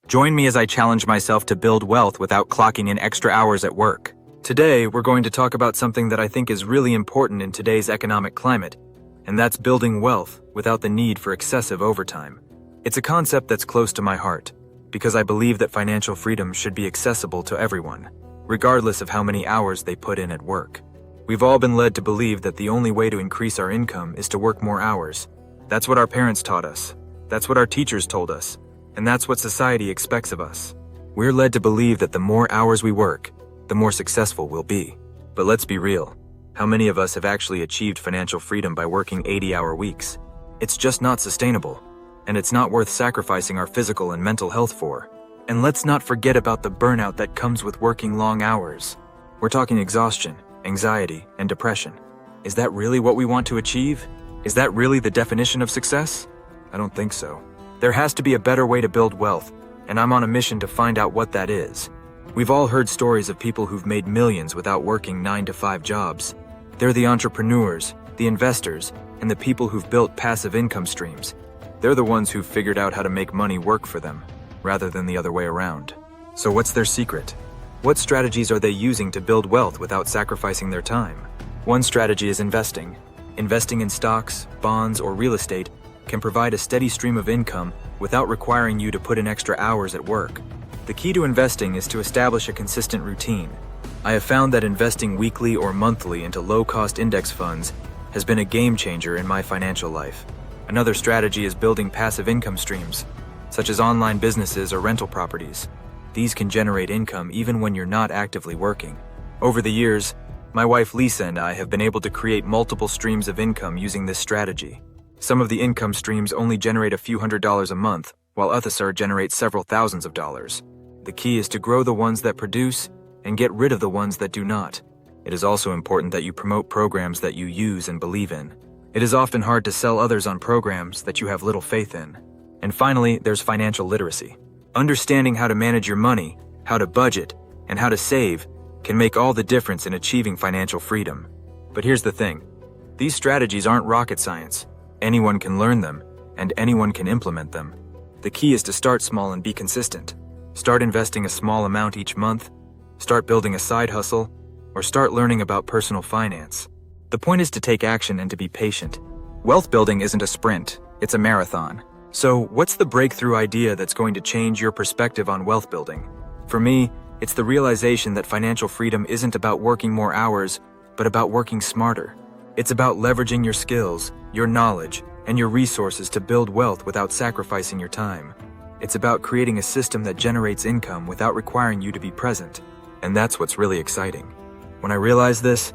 Join me as I challenge myself to build wealth without clocking in extra hours at work. Today, we're going to talk about something that I think is really important in today's economic climate, and that's building wealth without the need for excessive overtime. It's a concept that's close to my heart, because I believe that financial freedom should be accessible to everyone, regardless of how many hours they put in at work. We've all been led to believe that the only way to increase our income is to work more hours. That's what our parents taught us. That's what our teachers told us. And that's what society expects of us. We're led to believe that the more hours we work, the more successful we'll be. But let's be real. How many of us have actually achieved financial freedom by working 80-hour weeks? It's just not sustainable. And it's not worth sacrificing our physical and mental health for. And let's not forget about the burnout that comes with working long hours. We're talking exhaustion, anxiety, and depression. Is that really what we want to achieve? Is that really the definition of success? I don't think so. There has to be a better way to build wealth, and I'm on a mission to find out what that is. We've all heard stories of people who've made millions without working 9-to-5 jobs. They're the entrepreneurs, the investors, and the people who've built passive income streams. They're the ones who've figured out how to make money work for them, rather than the other way around. So what's their secret? What strategies are they using to build wealth without sacrificing their time? One strategy is investing. Investing in stocks, bonds, or real estate can provide a steady stream of income without requiring you to put in extra hours at work. The key to investing is to establish a consistent routine. I have found that investing weekly or monthly into low-cost index funds has been a game changer in my financial life. Another strategy is building passive income streams, such as online businesses or rental properties. These can generate income even when you're not actively working. Over the years, my wife Lisa and I have been able to create multiple streams of income using this strategy. Some of the income streams only generate a few $100s a month, while others generate several thousands of dollars. The key is to grow the ones that produce and get rid of the ones that do not. It is also important that you promote programs that you use and believe in. It is often hard to sell others on programs that you have little faith in. And finally, there's financial literacy. Understanding how to manage your money, how to budget, and how to save can make all the difference in achieving financial freedom. But here's the thing. These strategies aren't rocket science. Anyone can learn them, and anyone can implement them. The key is to start small and be consistent. Start investing a small amount each month, start building a side hustle, or start learning about personal finance. The point is to take action and to be patient. Wealth building isn't a sprint, it's a marathon. So, what's the breakthrough idea that's going to change your perspective on wealth building? For me, it's the realization that financial freedom isn't about working more hours, but about working smarter. It's about leveraging your skills, your knowledge, and your resources to build wealth without sacrificing your time. It's about creating a system that generates income without requiring you to be present. And that's what's really exciting. When I realized this,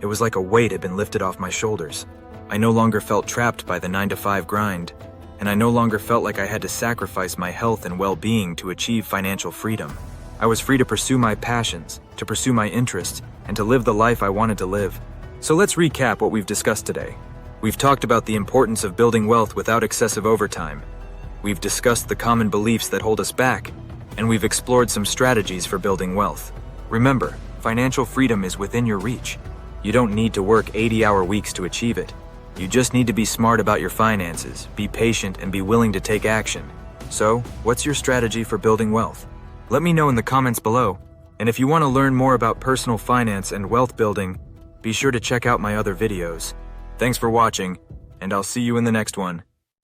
it was like a weight had been lifted off my shoulders. I no longer felt trapped by the 9-to-5 grind. And I no longer felt like I had to sacrifice my health and well-being to achieve financial freedom. I was free to pursue my passions, to pursue my interests, and to live the life I wanted to live. So let's recap what we've discussed today. We've talked about the importance of building wealth without excessive overtime. We've discussed the common beliefs that hold us back, and we've explored some strategies for building wealth. Remember, financial freedom is within your reach. You don't need to work 80-hour weeks to achieve it. You just need to be smart about your finances, be patient, and be willing to take action. So, what's your strategy for building wealth? Let me know in the comments below. And if you want to learn more about personal finance and wealth building, be sure to check out my other videos. Thanks for watching, and I'll see you in the next one.